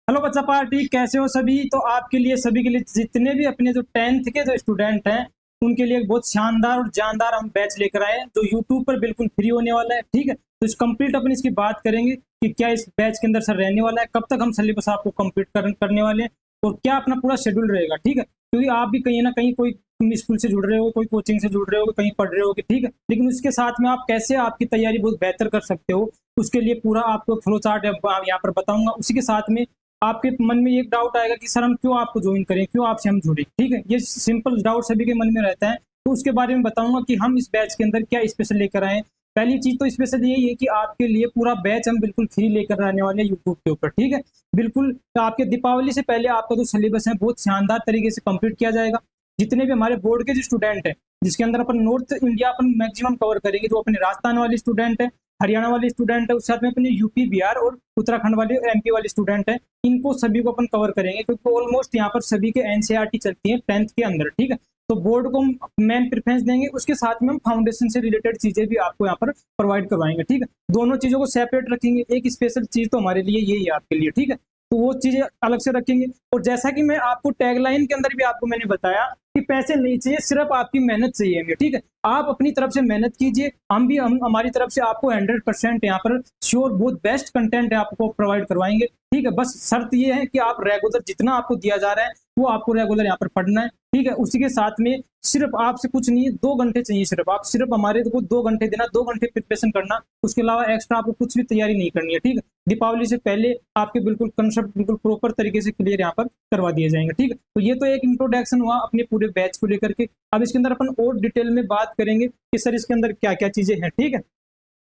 Hello बच्चा party, कैसे हो सभी। तो आपके लिए सभी के लिए जितने भी अपने जो 10th के जो स्टूडेंट हैं उनके लिए एक बहुत शानदार और जानदार हम बैच लेकर आए हैं जो यूट्यूब पर बिल्कुल फ्री होने वाला है। ठीक है, तो इस कंप्लीट अपन इसकी बात करेंगे कि क्या इस बैच के अंदर सर रहने वाला है, कब तक हम सिलेबस आपको कंप्लीट करने वाले हैं और क्या अपना पूरा शेड्यूल रहेगा। ठीक है, क्योंकि आप भी कहीं ना कहीं कोई स्कूल से जुड़ रहे हो, कोई कोचिंग से जुड़ रहे हो, कहीं पढ़ रहे हो, ठीक है, लेकिन उसके साथ में आप कैसे आपकी तैयारी बहुत बेहतर कर सकते हो उसके लिए पूरा आपको फ्लो चार्ट यहाँ पर बताऊंगा। उसी के साथ में आपके मन में एक डाउट आएगा कि सर हम क्यों आपको ज्वाइन करें, क्यों आपसे हम जुड़े। ठीक है, ये सिंपल डाउट सभी के मन में रहता है, तो उसके बारे में बताऊंगा कि हम इस बैच के अंदर क्या स्पेशल लेकर आए। पहली चीज तो स्पेशल यही है कि आपके लिए पूरा बैच हम बिल्कुल फ्री लेकर आने वाले हैं यूट्यूब के ऊपर। ठीक है, बिल्कुल तो आपके दीपावली से पहले आपका जो सिलेबस है बहुत शानदार तरीके से कंप्लीट किया जाएगा। जितने भी हमारे बोर्ड के जो स्टूडेंट हैं, जिसके अंदर अपन नॉर्थ इंडिया अपन मैक्सिमम कवर करेंगे, जो अपने राजस्थान वाले स्टूडेंट है, हरियाणा वाले स्टूडेंट है, उस साथ में अपने यूपी बिहार और उत्तराखंड वाले एमपी वाले स्टूडेंट हैं, इनको सभी को अपन कवर करेंगे क्योंकि ऑलमोस्ट यहाँ पर सभी के एनसीईआरटी चलती है 10th के अंदर। ठीक है, तो बोर्ड को हम मेन प्रेफरेंस देंगे, उसके साथ में हम फाउंडेशन से रिलेटेड चीजें भी आपको यहाँ पर प्रोवाइड करवाएंगे। ठीक है, दोनों चीजों को सेपरेट रखेंगे, एक स्पेशल चीज तो हमारे लिए यही है आपके लिए। ठीक है, तो वो चीजें अलग से रखेंगे। और जैसा कि मैं आपको टैगलाइन के अंदर भी आपको मैंने बताया कि पैसे नहीं चाहिए, सिर्फ आपकी मेहनत चाहिए हमें। ठीक है, आप अपनी तरफ से मेहनत कीजिए, हम हमारी तरफ से आपको 100% यहाँ पर श्योर बहुत बेस्ट कंटेंट आपको प्रोवाइड करवाएंगे। ठीक है, बस शर्त ये है कि आप रेगुलर जितना आपको दिया जा रहा है वो आपको रेगुलर यहाँ पर पढ़ना है। ठीक है, उसी के साथ में सिर्फ आपसे कुछ नहीं है, 2 घंटे चाहिए सिर्फ, आप सिर्फ हमारे को 2 घंटे देना, 2 घंटे प्रिपरेशन करना, उसके अलावा एक्स्ट्रा आपको कुछ भी तैयारी नहीं करनी है। ठीक है, दीपावली से पहले आपके बिल्कुल कंसेप्ट बिल्कुल प्रॉपर तरीके से क्लियर यहाँ पर करवा दिए जाएंगे। ठीक है, तो ये तो एक इंट्रोडक्शन हुआ अपने पूरे बैच को लेकर के। अब इसके अंदर अपन और डिटेल में बात करेंगे कि सर इसके अंदर क्या क्या चीजें हैं। ठीक है,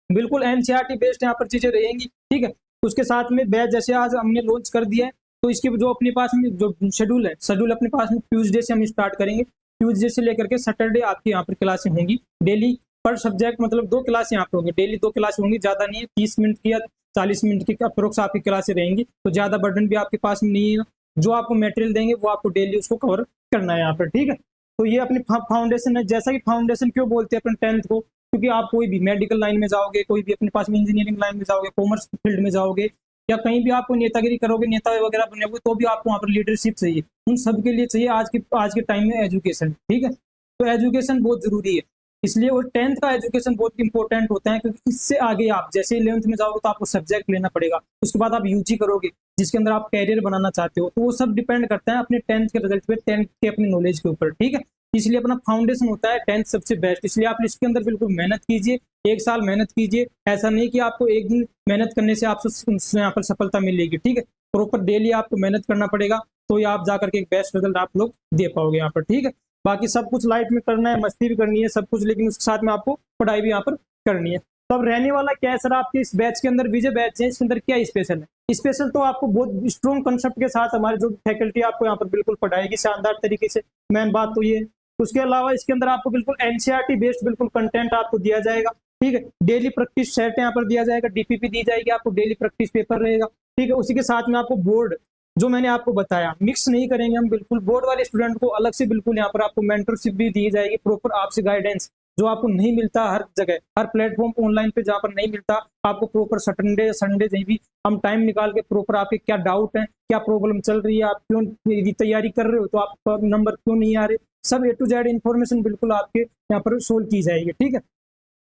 बिल्कुल एनसीईआरटी बेस्ड यहाँ पर चीजें रहेंगी। ठीक है, उसके साथ में बैच जैसे आज हमने लॉन्च कर दिया है, तो इसके जो अपने पास में जो शेड्यूल है, शेड्यूल अपने पास में ट्यूसडे से हम स्टार्ट करेंगे। ट्यूसडे से लेकर के सैटरडे आपकी यहाँ पर क्लासें होंगी डेली, पर सब्जेक्ट मतलब 2 क्लास यहाँ पर होंगी, डेली 2 क्लास होंगी, ज्यादा नहीं है, 30 मिनट की या 40 मिनट की अप्रोक्स आपकी क्लासें रहेंगी, तो ज्यादा बर्डन भी आपके पास में नहीं है। जो आपको मटेरियल देंगे वो आपको डेली उसको कवर करना है यहाँ पर। ठीक है, तो ये अपनी फाउंडेशन है। जैसा कि फाउंडेशन क्यों बोलते हैं अपन 10th को, क्योंकि आप कोई भी मेडिकल लाइन में जाओगे, कोई भी अपने पास में इंजीनियरिंग लाइन में जाओगे, कॉमर्स फील्ड में जाओगे, या कहीं भी आपको नेतागिरी करोगे, नेता वगैरह बनेगे, तो भी आपको वहाँ पर लीडरशिप चाहिए। उन सब के लिए चाहिए आज के टाइम में एजुकेशन। ठीक है, तो एजुकेशन बहुत जरूरी है, इसलिए वो 10th का एजुकेशन बहुत इंपॉर्टेंट होता है, क्योंकि इससे आगे आप जैसे 11th में जाओगे तो आपको सब्जेक्ट लेना पड़ेगा, उसके बाद आप यूजी करोगे जिसके अंदर आप कैरियर बनाना चाहते हो, तो वो सब डिपेंड करता है अपने 10th के रिजल्ट पे, 10th के अपनी नॉलेज के ऊपर। ठीक है, इसलिए अपना फाउंडेशन होता है 10th सबसे बेस्ट, इसलिए आप इसके अंदर बिल्कुल मेहनत कीजिए, 1 साल मेहनत कीजिए। ऐसा नहीं कि आपको एक दिन मेहनत करने से आपको यहाँ पर सफलता मिलेगी। ठीक है, प्रॉपर डेली आपको मेहनत करना पड़ेगा, तो ये आप जाकर के एक बेस्ट रिजल्ट आप लोग दे पाओगे यहाँ पर। ठीक है, बाकी सब कुछ लाइफ में करना है, मस्ती भी करनी है सब कुछ, लेकिन उसके साथ में आपको पढ़ाई भी यहाँ पर करनी है। तो अब रहने वाला क्या है सर आपके इस बैच के अंदर, विजय बैच है, इसके अंदर क्या स्पेशल है। स्पेशल तो आपको बहुत स्ट्रॉन्ग कंसेप्ट के साथ हमारे जो फैकल्टी आपको यहाँ पर बिल्कुल पढ़ाएगी शानदार तरीके से, मेन बात तो ये। उसके अलावा इसके अंदर आपको बिल्कुल एनसीईआरटी बेस्ड बिल्कुल कंटेंट आपको दिया जाएगा। ठीक है, डेली प्रैक्टिस सेट यहाँ पर दिया जाएगा, डीपीपी दी जाएगी आपको, डेली प्रैक्टिस पेपर रहेगा। ठीक है, उसी के साथ में आपको बोर्ड जो मैंने आपको बताया मिक्स नहीं करेंगे हम, बिल्कुल बोर्ड वाले स्टूडेंट को अलग से बिल्कुल यहाँ पर आपको मेंटरशिप भी दी जाएगी, प्रॉपर आपसे गाइडेंस जो आपको नहीं मिलता हर जगह, हर प्लेटफॉर्म ऑनलाइन पे जहाँ पर नहीं मिलता आपको, प्रॉपर सैटरडे संडे नहीं भी हम टाइम निकाल के प्रॉपर आपके क्या डाउट है, क्या प्रॉब्लम चल रही है, आप क्यों यदि तैयारी कर रहे हो तो आप नंबर क्यों नहीं आ रहे, सब A to Z इन्फॉर्मेशन बिल्कुल आपके यहाँ पर सोल्व की जाएगी। ठीक है,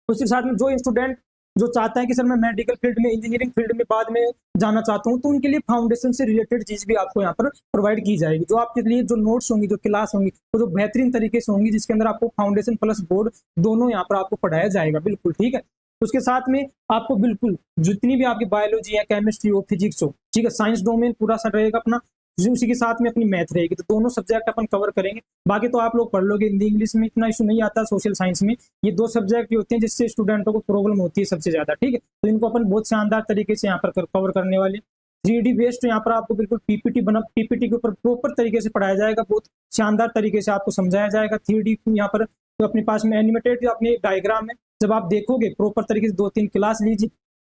उसके साथ में जो स्टूडेंट जो चाहता है कि सर मैं मेडिकल फील्ड में, इंजीनियरिंग फील्ड में बाद में जाना चाहता हूँ, तो उनके लिए फाउंडेशन से रिलेटेड चीज भी आपको यहाँ पर प्रोवाइड की जाएगी, जो आपके लिए जो नोट्स होंगी, जो क्लास होंगी, वो जो बेहतरीन तरीके से होंगी, जिसके अंदर आपको फाउंडेशन प्लस बोर्ड दोनों यहाँ पर आपको पढ़ाया जाएगा। बिल्कुल ठीक है, उसके साथ में आपको बिल्कुल जितनी भी आपकी बायोलॉजी है, केमिस्ट्री हो, फिजिक्स हो, ठीक है, साइंस डोमेन पूरा सर रहेगा अपना, उसी के साथ में अपनी मैथ रहेगी, तो दोनों सब्जेक्ट अपन कवर करेंगे। बाकी तो आप लोग पढ़ लोगे, हिंदी इंग्लिश में इतना इशू नहीं आता, सोशल साइंस में ये 2 सब्जेक्ट होते हैं जिससे स्टूडेंटों को प्रॉब्लम होती है सबसे ज्यादा। ठीक है, तो इनको अपन बहुत शानदार तरीके से यहाँ पर कवर करने वाले। 3D बेस्ड यहाँ पर आपको बिल्कुल पीपीटी के ऊपर प्रॉपर तरीके से पढ़ाया जाएगा, बहुत शानदार तरीके से आपको समझाया जाएगा। 3D यहाँ पर तो अपने पास में एनिमेटेड अपने डायग्राम है, जब आप देखोगे प्रॉपर तरीके से 2-3 क्लास लीजिए,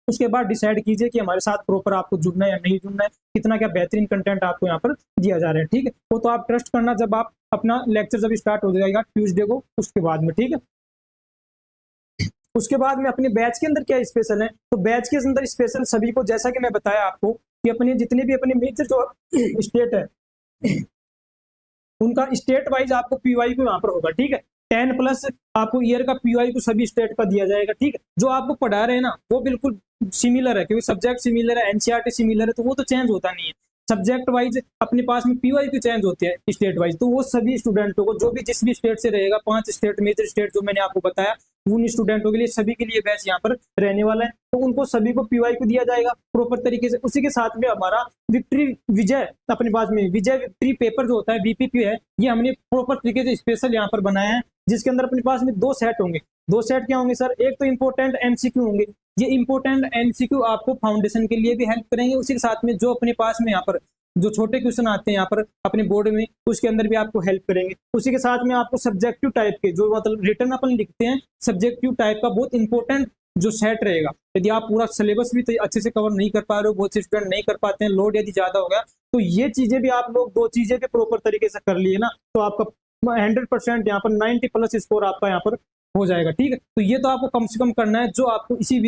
उसके बाद डिसाइड कीजिए कि हमारे साथ प्रॉपर आपको जुड़ना है या नहीं जुड़ना है, कितना क्या बेहतरीन कंटेंट आपको यहाँ पर दिया जा रहा है। ठीक है, वो तो आप ट्रस्ट करना जब आप अपना लेक्चर जब स्टार्ट हो जाएगा ट्यूसडे को, उसके बाद में। ठीक है, उसके बाद में अपने बैच के अंदर क्या स्पेशल है, तो बैच के अंदर स्पेशल सभी को, जैसा कि मैं बताया आपको कि अपने जितने भी अपने मेजर जो स्टेट है उनका स्टेट वाइज आपको पीवाई को यहाँ पर होगा, ठीक है। 10 प्लस आपको ईयर का पीवाई को सभी स्टेट का दिया जाएगा, ठीक है। जो आपको पढ़ा रहे हैं ना वो बिल्कुल सिमिलर है, क्योंकि सब्जेक्ट सिमिलर है, एनसीईआरटी सिमिलर है, तो वो तो चेंज होता नहीं है। सब्जेक्ट वाइज अपने पास में पीवाई की चेंज होती है स्टेट वाइज, तो वो सभी स्टूडेंटों को जो भी जिस भी स्टेट से रहेगा, 5 स्टेट मेजर स्टेट जो मैंने आपको बताया, उन स्टूडेंटों के लिए सभी के लिए बैच यहाँ पर रहने वाला है, तो उनको सभी को पीवाई को दिया जाएगा प्रॉपर तरीके से। उसी के साथ में हमारा विक्ट्री विजय अपने पास में विजय विक्ट्री पेपर जो होता है वीपीपी है, ये हमने प्रॉपर तरीके से स्पेशल यहाँ पर बनाया है, जिसके अंदर अपने पास में 2 सेट होंगे। 2 सेट क्या होंगे सर, एक तो इंपॉर्टेंट एमसीक्यू होंगे, ये इंपॉर्टेंट एमसीक्यू आपको फाउंडेशन के लिए भी हेल्प करेंगे। उसी के साथ में जो अपने पास में यहाँ पर जो छोटे क्वेश्चन आते हैं यहाँ पर अपने बोर्ड में, उसके अंदर भी आपको हेल्प करेंगे। उसी के साथ में आपको सब्जेक्टिव टाइप के जो मतलब रिटर्न अपन लिखते हैं, सब्जेक्टिव टाइप का बहुत इंपॉर्टेंट जो सेट रहेगा। यदि आप पूरा सिलेबस भी अच्छे से कवर नहीं कर पा रहे हो, बहुत से स्टूडेंट नहीं कर पाते हैं, लोड यदि ज्यादा हो गया, तो ये चीजें भी आप लोग 2 चीजें भी प्रॉपर तरीके से कर लिए ना, तो आपका 100% यहाँ पर 90 प्लस स्कोर आपका यहाँ पर हो जाएगा, ठीक है। तो ये तो आपको कम से कम करना है, जो आपको इसी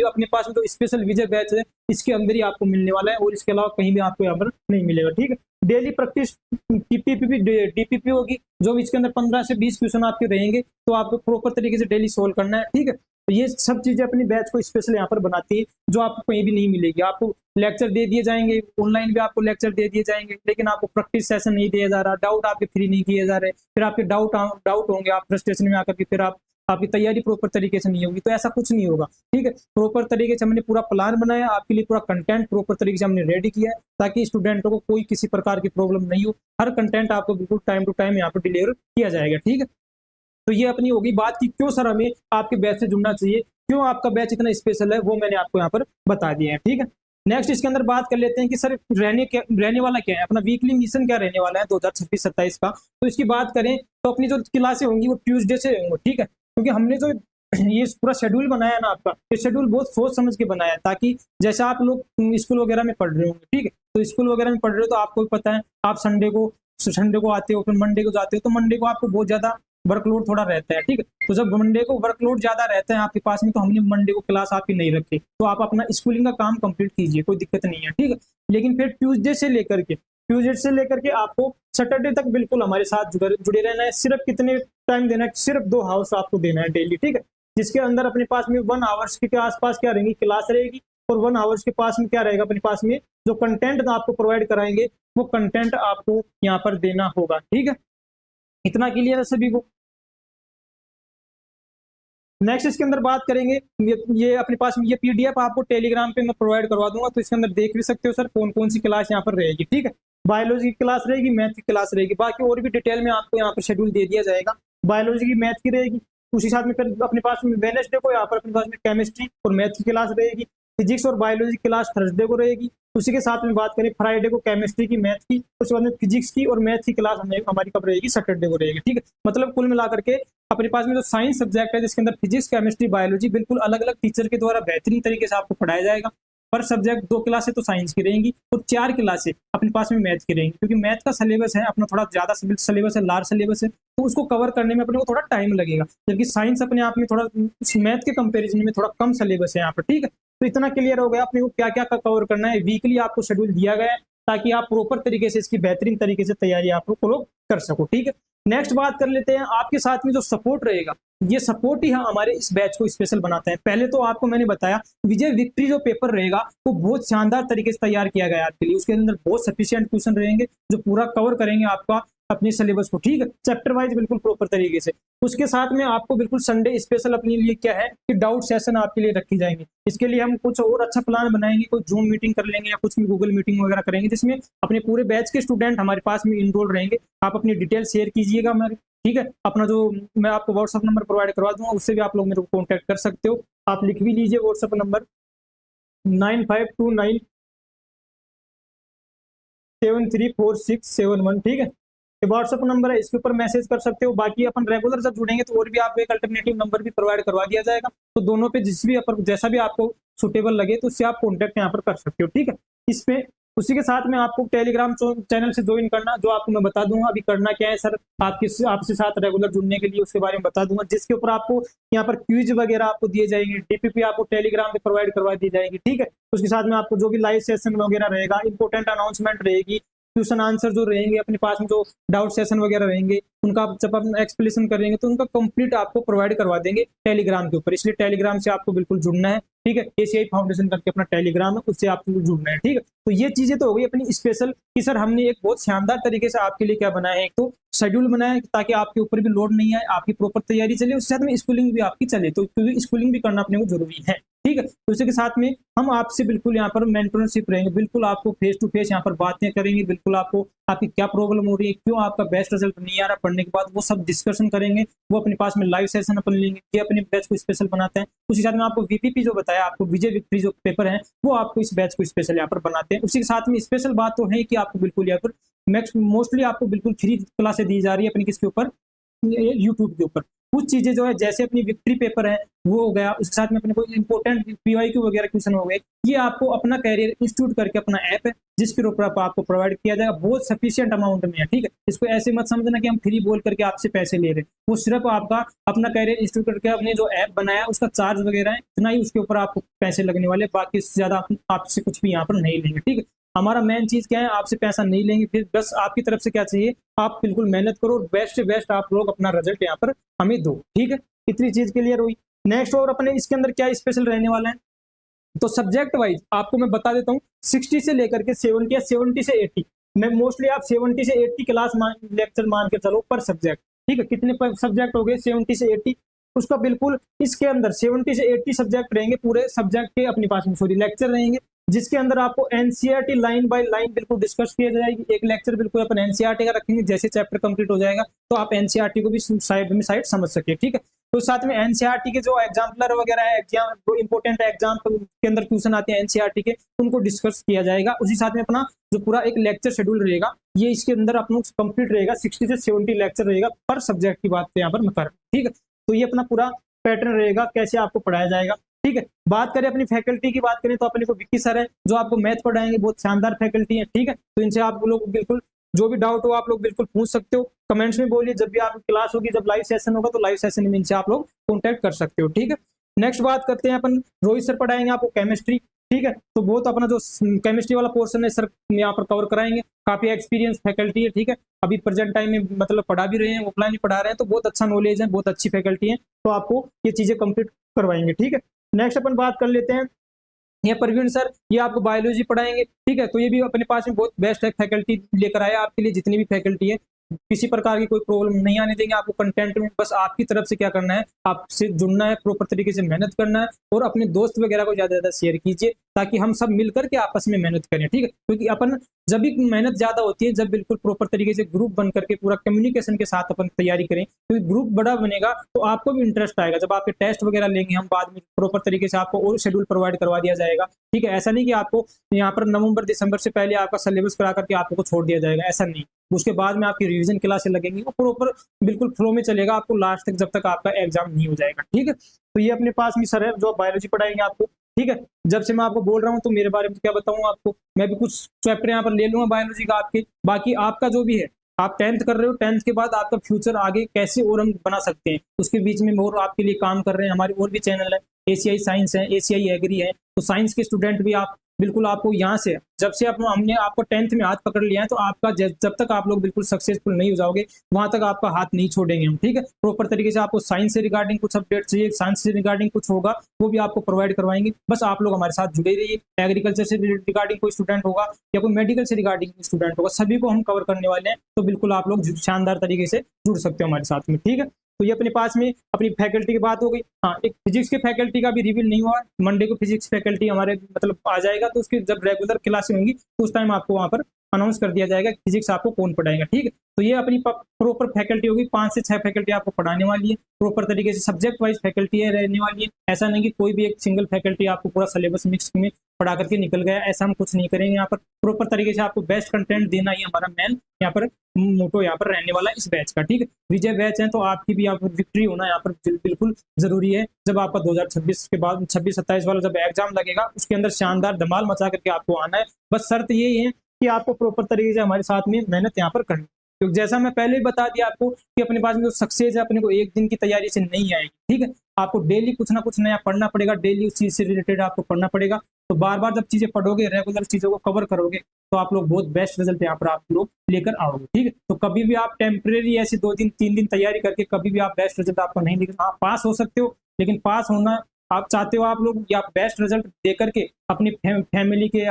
अपने पास में जो स्पेशल विजय बैच है इसके अंदर ही आपको मिलने वाला है, और इसके अलावा कहीं भी आपको यहाँ पर नहीं मिलेगा, ठीक है। डेली प्रैक्टिस डीपीपी होगी, जो इसके अंदर 15 से 20 क्वेश्चन आपके रहेंगे, तो आपको प्रॉपर तरीके से डेली सोल्व करना है, ठीक है। तो ये सब चीजें अपनी बैच को स्पेशल यहाँ पर बनाती है, जो आपको कहीं भी नहीं मिलेगी। आपको लेक्चर दे दिए जाएंगे, ऑनलाइन भी आपको लेक्चर दे दिए जाएंगे, लेकिन आपको प्रैक्टिस सेशन नहीं दिया जा रहा, डाउट आपके फ्री नहीं किए जा रहे, फिर आपके डाउट होंगे, आप फ्रस्ट्रेशन में आकर के फिर आपकी तैयारी प्रॉपर तरीके से नहीं होगी, तो ऐसा कुछ नहीं होगा, ठीक है। प्रॉपर तरीके से हमने पूरा प्लान बनाया आपके लिए, पूरा कंटेंट प्रॉपर तरीके से हमने रेडी किया है, ताकि स्टूडेंटों को कोई किसी प्रकार की प्रॉब्लम नहीं हो। हर कंटेंट आपको बिल्कुल टाइम टू टाइम यहाँ पर डिलीवर किया जाएगा, ठीक है। तो ये अपनी होगी बात कि क्यों सर हमें आपके बैच से जुड़ना चाहिए, क्यों आपका बैच इतना स्पेशल है, वो मैंने आपको यहाँ पर बता दिया है, ठीक है। नेक्स्ट इसके अंदर बात कर लेते हैं कि सर रहने वाला क्या है, अपना वीकली मिशन क्या रहने वाला है 2026-27 का। तो इसकी बात करें तो अपनी जो क्लासें होंगी वो ट्यूसडे से होंगी, ठीक है। क्योंकि हमने जो ये पूरा शेड्यूल बनाया ना आपका, ये शेड्यूल बहुत सोच समझ के बनाया है, ताकि जैसा आप लोग स्कूल वगैरह में पढ़ रहे होंगे, ठीक है, तो स्कूल वगैरह में पढ़ रहे हो तो आपको भी पता है, आप संडे को आते हो, फिर मंडे को जाते हो, तो मंडे को आपको बहुत ज्यादा वर्कलोड थोड़ा रहता है, ठीक है। तो जब मंडे को वर्कलोड ज्यादा रहता है आपके पास में, तो हमने मंडे को क्लास आपकी नहीं रखी, तो आप अपना स्कूलिंग का काम कंप्लीट कीजिए, कोई दिक्कत नहीं है, ठीक है। लेकिन फिर ट्यूसडे से लेकर के आपको सैटरडे तक बिल्कुल हमारे साथ जुड़े रहना है। सिर्फ कितने टाइम देना है, सिर्फ 2 हावर्स आपको देना है डेली, ठीक है। जिसके अंदर अपने पास में 1 आवर्स के आसपास क्या रहेंगी, क्लास रहेगी, और 1 आवर्स के पास में क्या रहेगा अपने पास में, जो कंटेंट आपको प्रोवाइड कराएंगे वो कंटेंट आपको यहाँ पर देना होगा, ठीक है। इतना क्लियर है सभी को। नेक्स्ट इसके अंदर बात करेंगे, ये अपने पास में ये पीडीएफ आपको टेलीग्राम पे मैं प्रोवाइड करवा दूंगा, तो इसके अंदर देख भी सकते हो सर कौन कौन सी क्लास यहाँ पर रहेगी, ठीक है। बायोलॉजी की क्लास रहेगी, मैथ की क्लास रहेगी, बाकी और भी डिटेल में आपको यहाँ पर शेड्यूल दे दिया जाएगा। बायोलॉजी की, मैथ की रहेगी, उसी साथ में फिर अपने पास में वेडनेसडे को यहाँ पर अपने पास में केमिस्ट्री और मैथ की क्लास रहेगी, फिजिक्स और बायोलॉजी की क्लास थर्सडे को रहेगी। उसी के साथ में बात करें फ्राइडे को केमिस्ट्री की, मैथ की, उसके बाद में फिजिक्स की और मैथ की क्लास हमारी कब रहेगी, सैटरडे को रहेगी, ठीक है। मतलब कुल मिलाकर के अपने पास में जो साइंस सब्जेक्ट है, जिसके अंदर फिजिक्स, केमिस्ट्री, बायोलॉजी बिल्कुल अलग अलग टीचर के द्वारा बेहतरीन तरीके से आपको पढ़ाया जाएगा। पर सब्जेक्ट 2 क्लासें तो साइंस की रहेंगी और 4 क्लासें अपने पास में मैथ की रहेंगी, क्योंकि मैथ का सिलेबस है अपना थोड़ा ज्यादा सिलेबस है, लार्ज सिलेबस है, तो उसको कवर करने में अपने को थोड़ा टाइम लगेगा, जबकि साइंस अपने आप में थोड़ा मैथ के कंपेरिजन में थोड़ा कम सिलेबस है यहाँ पर, ठीक है। तो इतना क्लियर हो गया अपने को क्या क्या कवर करना है। वीकली आपको शेड्यूल दिया गया है, ताकि आप प्रॉपर तरीके से इसकी बेहतरीन तरीके से तैयारी आप लोग कर सको, ठीक है। नेक्स्ट बात कर लेते हैं, आपके साथ में जो सपोर्ट रहेगा, ये सपोर्ट ही हमारे इस बैच को स्पेशल बनाते हैं। पहले तो आपको मैंने बताया विजय विक्ट्री जो पेपर रहेगा वो बहुत शानदार तरीके से तैयार किया गया है आपके लिए, उसके अंदर बहुत सफिशिएंट क्वेश्चन रहेंगे जो पूरा कवर करेंगे आपका अपने सिलेबस को, ठीक है, चैप्टर वाइज बिल्कुल प्रॉपर तरीके से। उसके साथ में आपको बिल्कुल संडे स्पेशल अपने लिए क्या है कि डाउट सेशन आपके लिए रखी जाएंगे। इसके लिए हम कुछ और अच्छा प्लान बनाएंगे, कोई जूम मीटिंग कर लेंगे या कुछ भी गूगल मीटिंग वगैरह करेंगे, जिसमें अपने पूरे बैच के स्टूडेंट हमारे पास में इनरोल रहेंगे। आप अपनी डिटेल शेयर कीजिएगा हमारे, ठीक है। अपना जो मैं आपको व्हाट्सअप नंबर प्रोवाइड करवा दूंगा, उससे भी आप लोग मेरे को कॉन्टैक्ट कर सकते हो। आप लिख भी लीजिए व्हाट्सअप नंबर 9529734671, ठीक है। ये व्हाट्सअप नंबर है, इसके ऊपर मैसेज कर सकते हो। बाकी अपन रेगुलर जब जुड़ेंगे तो और भी आपको एक अल्टरनेटिव नंबर भी प्रोवाइड करवा दिया जाएगा, तो दोनों पे जैसा भी आपको सुटेबल लगे तो उससे आप कॉन्टैक्ट यहाँ पर कर सकते हो, ठीक है। इस पे उसी के साथ में आपको टेलीग्राम चैनल से ज्वाइन करना, जो आपको मैं बता दूंगा अभी करना क्या है सर आपसे साथ रेगुलर जुड़ने के लिए, उसके बारे में बता दूंगा, जिसके ऊपर आपको यहाँ पर क्विज वगैरह आपको दिए जाएंगे, डीपीपी आपको टेलीग्राम पे प्रोवाइड करवा दी जाएगी, ठीक है। उसके साथ में आपको जो भी लाइव सेशन वगैरह रहेगा, इंपॉर्टेंट अनाउंसमेंट रहेगी, क्वेश्चन आंसर जो रहेंगे अपने पास में, जो डाउट सेशन वगैरह रहेंगे उनका जब आप एक्सप्लेनेशन करेंगे तो उनका कंप्लीट आपको प्रोवाइड करवा देंगे टेलीग्राम के ऊपर। इसलिए टेलीग्राम से आपको बिल्कुल जुड़ना है, ठीक है। एसीआई फाउंडेशन करके अपना टेलीग्राम है, उससे आपको जुड़ना है, ठीक है। तो ये चीजें तो हो गई अपनी स्पेशल कि सर हमने एक बहुत शानदार तरीके से आपके लिए क्या बनाया है, एक तो शेड्यूल बनाया है ताकि आपके ऊपर भी लोड नहीं आए, आपकी प्रॉपर तैयारी चले, उसके साथ में स्कूलिंग भी आपकी चले, तो क्योंकि स्कूलिंग भी करना अपने को जरूरी है, ठीक है। तो उसी के साथ में हम आपसे बिल्कुल यहाँ पर मेंटरशिप रहेंगे, बिल्कुल आपको फेस टू फेस यहाँ पर बातें करेंगे, बिल्कुल आपको आपकी क्या प्रॉब्लम हो रही है, क्यों आपका बेस्ट रिजल्ट नहीं आ रहा पढ़ने के बाद, वो सब डिस्कशन करेंगे। वो अपने पास में लाइव सेशन अपन लेंगे, ये अपने बैच को स्पेशल बनाते हैं। उसी साथ में आपको वीपीपी जो बताया, आपको विजय विक्ट्री जो पेपर है वो आपको इस बैच को स्पेशल यहाँ पर बनाते हैं। उसी के साथ में स्पेशल बात तो है कि आपको बिल्कुल यहाँ पर मोस्टली आपको बिल्कुल फ्री क्लासेस दी जा रही है अपनी किसके ऊपर, यूट्यूब के ऊपर। कुछ चीजें जो है जैसे अपनी विक्ट्री पेपर है वो हो गया, उसके साथ में अपने कोई इंपॉर्टेंट पीवाईक्यू वगैरह क्वेश्चन हो गए, ये आपको अपना कैरियर इंस्टीट्यूट करके अपना ऐप है जिसके ऊपर आपको प्रोवाइड किया जाएगा, बहुत सफिशिएंट अमाउंट में है, ठीक है। इसको ऐसे मत समझना कि हम फ्री बोल करके आपसे पैसे ले रहे हैं, वो सिर्फ आपका अपना कैरियर इंस्टीट्यूट करके अपने जो ऐप बनाया उसका चार्ज वगैरह है इतना ही, उसके ऊपर आपको पैसे लगने वाले, बाकी इससे ज्यादा आपसे कुछ भी यहाँ पर नहीं लेंगे, ठीक है। हमारा मेन चीज क्या है, आपसे पैसा नहीं लेंगे, फिर बस आपकी तरफ से क्या चाहिए, आप बिल्कुल मेहनत करो, बेस्ट से बेस्ट आप लोग अपना रिजल्ट यहाँ पर हमें दो, ठीक है। इतनी चीज क्लियर हुई। नेक्स्ट और अपने इसके अंदर क्या स्पेशल रहने वाला है, तो सब्जेक्ट वाइज आपको मैं बता देता हूँ, 60 से लेकर के 70 या 70 से 80, मैं मोस्टली आप 70 से 80 क्लास लेक्चर मान के चलो पर सब्जेक्ट, ठीक है। कितने सब्जेक्ट हो गए, 70 से 80, उसका बिल्कुल इसके अंदर 70 से 80 सब्जेक्ट रहेंगे, पूरे सब्जेक्ट के अपने पास में सॉरी लेक्चर रहेंगे, जिसके अंदर आपको एनसीईआरटी लाइन बाय लाइन बिल्कुल डिस्कस किया जाएगी। एक लेक्चर बिल्कुल अपन एनसीईआरटी का रखेंगे, जैसे चैप्टर कंप्लीट हो जाएगा तो आप एनसीईआरटी को भी साइड में साइड समझ सके, ठीक है। तो साथ में एनसीईआरटी के जो एग्जाम्पलर वगैरह है, एग्जाम जो इंपॉर्टेंट एग्जाम के अंदर क्वेश्चन आते हैं एनसीईआरटी के, उनको डिस्कस किया जाएगा। उसी साथ में अपना जो पूरा एक लेक्चर शेड्यूल रहेगा ये इसके अंदर अपना कंप्लीट रहेगा, 60 से 70 लेक्चर रहेगा पर सब्जेक्ट की बात यहाँ पर मैं कर, ठीक है। तो ये अपना पूरा पैटर्न रहेगा कैसे आपको पढ़ाया जाएगा, ठीक है। बात करें अपनी फैकल्टी की बात करें तो अपने को विक्की सर है जो आपको मैथ पढ़ाएंगे, बहुत शानदार फैकल्टी है, ठीक है। तो इनसे आप लोग बिल्कुल जो भी डाउट हो आप लोग बिल्कुल पूछ सकते हो, कमेंट्स में बोलिए, जब भी आपकी क्लास होगी, जब लाइव सेशन होगा तो लाइव सेशन में इनसे आप लोग कॉन्टैक्ट कर सकते हो, ठीक है। नेक्स्ट बात करते हैं अपन, रोहित सर पढ़ाएंगे आपको केमिस्ट्री, ठीक है। तो बहुत अपना जो केमिस्ट्री वाला पोर्शन है सर यहाँ पर कवर कराएंगे, काफी एक्सपीरियंस फैकल्टी है, ठीक है। अभी प्रेजेंट टाइम में मतलब पढ़ा भी रहे हैं, ऑफलाइन भी पढ़ा रहे हैं, तो बहुत अच्छा नॉलेज है, बहुत अच्छी फैकल्टी है, तो आपको ये चीजें कंप्लीट करवाएंगे, ठीक है। नेक्स्ट अपन बात कर लेते हैं, ये प्रवीण सर ये आपको बायोलॉजी पढ़ाएंगे, ठीक है। तो ये भी अपने पास में बहुत बेस्ट है फैकल्टी लेकर आया आपके लिए, जितनी भी फैकल्टी है किसी प्रकार की कोई प्रॉब्लम नहीं आने देंगे आपको कंटेंट में। बस आपकी तरफ से क्या करना है, आपसे जुड़ना है, प्रॉपर तरीके से मेहनत करना है, और अपने दोस्त वगैरह को ज्यादा से ज्यादा शेयर कीजिए ताकि हम सब मिलकर के आपस में मेहनत करें, ठीक है। क्योंकि अपन जब भी मेहनत ज्यादा होती है, जब बिल्कुल प्रॉपर तरीके से ग्रुप बन करके पूरा कम्युनिकेशन के साथ अपन तैयारी करें, क्योंकि ग्रुप बड़ा बनेगा तो आपको भी इंटरेस्ट आएगा। जब आपके टेस्ट वगैरह लेंगे हम बाद में प्रॉपर तरीके से आपको और शेड्यूल प्रोवाइड करवा दिया जाएगा, ठीक है। ऐसा नहीं कि आपको यहाँ पर नवंबर दिसंबर से पहले आपका सिलेबस करा करके आपको छोड़ दिया जाएगा, ऐसा नहीं। उसके बाद में आपकी रिवीजन क्लासें लगेंगी, वो प्रॉपर बिल्कुल फ्लो में चलेगा आपको लास्ट तक, जब तक आपका एग्जाम नहीं हो जाएगा, ठीक है। तो ये अपने पास में सर है जो बायोलॉजी पढ़ाएंगे आपको, ठीक है। जब से मैं आपको बोल रहा हूँ तो मेरे बारे में क्या बताऊँ आपको, मैं भी कुछ चैप्टर यहाँ पर ले लूंगा बायोलॉजी का आपके। बाकी आपका जो भी है, आप 10th कर रहे हो, 10th के बाद आपका फ्यूचर आगे कैसे और हम बना सकते हैं, उसके बीच में और आपके लिए काम कर रहे हैं। हमारे और भी चैनल है, एसीआई साइंस है, एसीआई एग्री है, तो साइंस के स्टूडेंट भी आप बिल्कुल, आपको यहाँ से जब से हमने आपको 10th में हाथ पकड़ लिया है, तो आपका जब तक आप लोग बिल्कुल सक्सेसफुल नहीं हो जाओगे वहां तक आपका हाथ नहीं छोड़ेंगे हम, ठीक है। प्रॉपर तरीके से आपको साइंस से रिगार्डिंग कुछ अपडेट चाहिए, साइंस से रिगार्डिंग कुछ होगा वो भी आपको प्रोवाइड करवाएंगे। बस आप लोग हमारे साथ जुड़े रहिए। एग्रीकल्चर से रिगार्डिंग कोई स्टूडेंट होगा या कोई मेडिकल से रिगार्डिंग स्टूडेंट होगा, सभी को हम कवर करने वाले हैं, तो बिल्कुल आप लोग शानदार तरीके से जुड़ सकते हो हमारे साथ में, ठीक है। तो ये अपने पास में अपनी फैकल्टी की बात हो गई। हाँ, एक फिजिक्स के फैकल्टी का भी रिवील नहीं हुआ, मंडे को फिजिक्स फैकल्टी हमारे मतलब आ जाएगा, तो उसकी जब रेगुलर क्लासें होंगी तो उस टाइम आपको वहाँ पर अनाउंस कर दिया जाएगा फिजिक्स आपको कौन पढ़ाएगा, ठीक है। तो ये अपनी प्रॉपर फैकल्टी होगी, 5 से 6 फैकल्टी आपको पढ़ाने वाली है, प्रॉपर तरीके से सब्जेक्ट वाइज फैकल्टी है रहने वाली है। ऐसा नहीं कि कोई भी एक सिंगल फैकल्टी आपको पूरा सिलेबस मिक्स में पढ़ा करके निकल गया, ऐसा हम कुछ नहीं करेंगे। यहाँ पर प्रॉपर तरीके से आपको बेस्ट कंटेंट देना ही हमारा मेन यहाँ पर मोटो यहाँ पर रहने वाला है इस बैच का, ठीक है। विजय बैच है तो आपकी भी यहाँ पर विक्ट्री होना यहाँ पर बिल्कुल जरूरी है। जब आपका 2026 के बाद 26-27 वाला जब एग्जाम लगेगा उसके अंदर शानदार धमाल मचा करके आपको आना है। बस शर्त ये है कि आपको प्रॉपर तरीके से हमारे साथ में मेहनत यहाँ पर करनी, क्योंकि जैसा मैं पहले ही बता दिया आपको कि अपने पास में जो सक्सेस है अपने को एक दिन की तैयारी से नहीं आएगी, ठीक है। आपको डेली कुछ ना कुछ नया पढ़ना पड़ेगा, डेली उस चीज से रिलेटेड आपको पढ़ना पड़ेगा। तो बार बार जब चीजें पढ़ोगे, रेगुलर चीजों को कवर करोगे, तो आप लोग बहुत बेस्ट रिजल्ट यहाँ पर आप लोग लेकर आओगे, ठीक है। तो कभी भी आप टेम्परेरी ऐसे 2 दिन 3 दिन तैयारी करके कभी भी आप बेस्ट रिजल्ट आपको नहीं लेकर, आप पास हो सकते हो, लेकिन पास होना आप चाहते हो आप लोग या बेस्ट रिजल्ट दे करके अपनी फैमिली के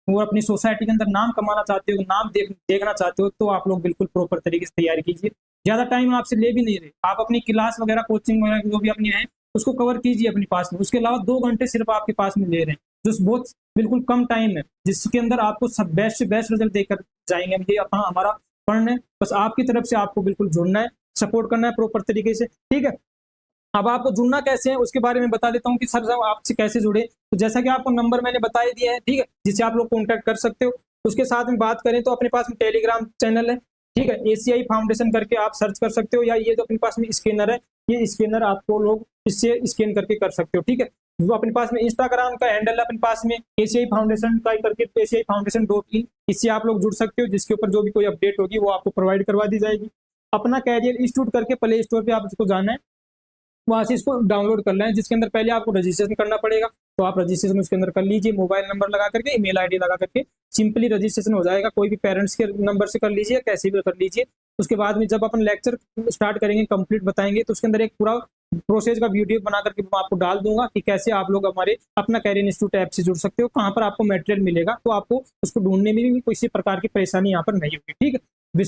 अपनी सोसाइटी के अंदर नाम कमाना चाहते हो, नाम देखना चाहते हो, तो आप लोग बिल्कुल प्रॉपर तरीके से तैयारी कीजिए। ज्यादा टाइम आपसे ले भी नहीं रहे, आप अपनी क्लास वगैरह कोचिंग वगैरह जो भी अपनी है उसको कवर कीजिए अपने पास में। उसके अलावा 2 घंटे सिर्फ आपके पास में ले रहे हैं, जो बहुत बिल्कुल कम टाइम है, जिसके अंदर आपको सब बेस्ट से बेस्ट रिजल्ट देकर जाएंगे। ये अपना हमारा फंड है, बस आपकी तरफ से आपको बिल्कुल जुड़ना है, सपोर्ट करना है प्रॉपर तरीके से, ठीक है। अब आपको जुड़ना कैसे है उसके बारे में बता देता हूँ कि सर जब आपसे कैसे जुड़े। तो जैसा कि आपको नंबर मैंने बता ही दिया है, ठीक है, जिससे आप लोग कॉन्टैक्ट कर सकते हो। उसके साथ में बात करें तो अपने पास में टेलीग्राम चैनल है, ठीक है, ACI फाउंडेशन करके आप सर्च कर सकते हो, या ये जो अपने पास में स्कैनर है, ये स्कैनर आपको लोग इससे स्कैन करके कर सकते हो, ठीक है। वो अपने पास में इंस्टाग्राम का हैंडल है अपने पास में ACI फाउंडेशन का करके ACIFoundation.in, इससे आप लोग जुड़ सकते हो, जिसके ऊपर जो भी कोई अपडेट होगी वो आपको प्रोवाइड करवा दी जाएगी। अपना कैरियर इंस्टीट्यूट करके प्ले स्टोर पे आप इसको जाना है, वहां से इसको डाउनलोड कर लें, जिसके अंदर पहले आपको रजिस्ट्रेशन करना पड़ेगा। तो आप रजिस्ट्रेशन उसके अंदर कर लीजिए, मोबाइल नंबर लगा करके, ईमेल आईडी लगा करके सिंपली रजिस्ट्रेशन हो जाएगा। कोई भी पेरेंट्स के नंबर से कर लीजिए, कैसे भी कर लीजिए। उसके बाद में जब अपन लेक्चर स्टार्ट करेंगे, कंप्लीट बताएंगे, तो उसके अंदर एक पूरा प्रोसेस का वीडियो बना करके मैं आपको डाल दूंगा कि कैसे आप लोग हमारे अपना कैरियर इंस्टीट्यूट ऐप से जुड़ सकते हो, कहाँ पर आपको मटेरियल मिलेगा, तो आपको उसको ढूंढने में भी किसी प्रकार की परेशानी यहाँ पर नहीं होगी, ठीक है।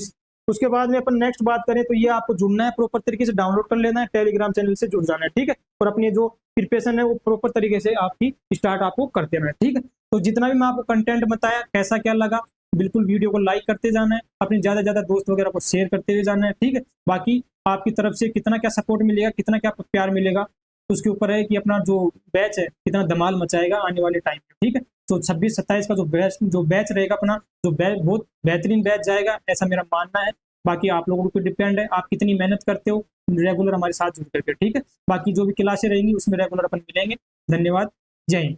उसके बाद में अपन नेक्स्ट बात करें तो ये आपको जुड़ना है, प्रॉपर तरीके से डाउनलोड कर लेना है, टेलीग्राम चैनल से जुड़ जाना है, ठीक है। और अपनी जो प्रिपरेशन है वो प्रॉपर तरीके से आपकी स्टार्ट आपको करते रहना है, ठीक है। तो जितना भी मैं आपको कंटेंट बताया कैसा क्या लगा, बिल्कुल वीडियो को लाइक करते जाना है, अपने ज्यादा से ज्यादा दोस्त वगैरह को शेयर करते हुए जाना है, ठीक है। बाकी आपकी तरफ से कितना क्या सपोर्ट मिलेगा, कितना क्या प्यार मिलेगा, उसके ऊपर है कि अपना जो बैच है कितना धमाल मचाएगा आने वाले टाइम में, ठीक है। तो 26-27 का जो बैच रहेगा अपना, जो बहुत बेहतरीन बैच जाएगा, ऐसा मेरा मानना है। बाकी आप लोगों को डिपेंड है, आप कितनी मेहनत करते हो रेगुलर हमारे साथ जुड़ करके, ठीक है। बाकी जो भी क्लासें रहेंगी उसमें रेगुलर अपन मिलेंगे। धन्यवाद, जय हिंद।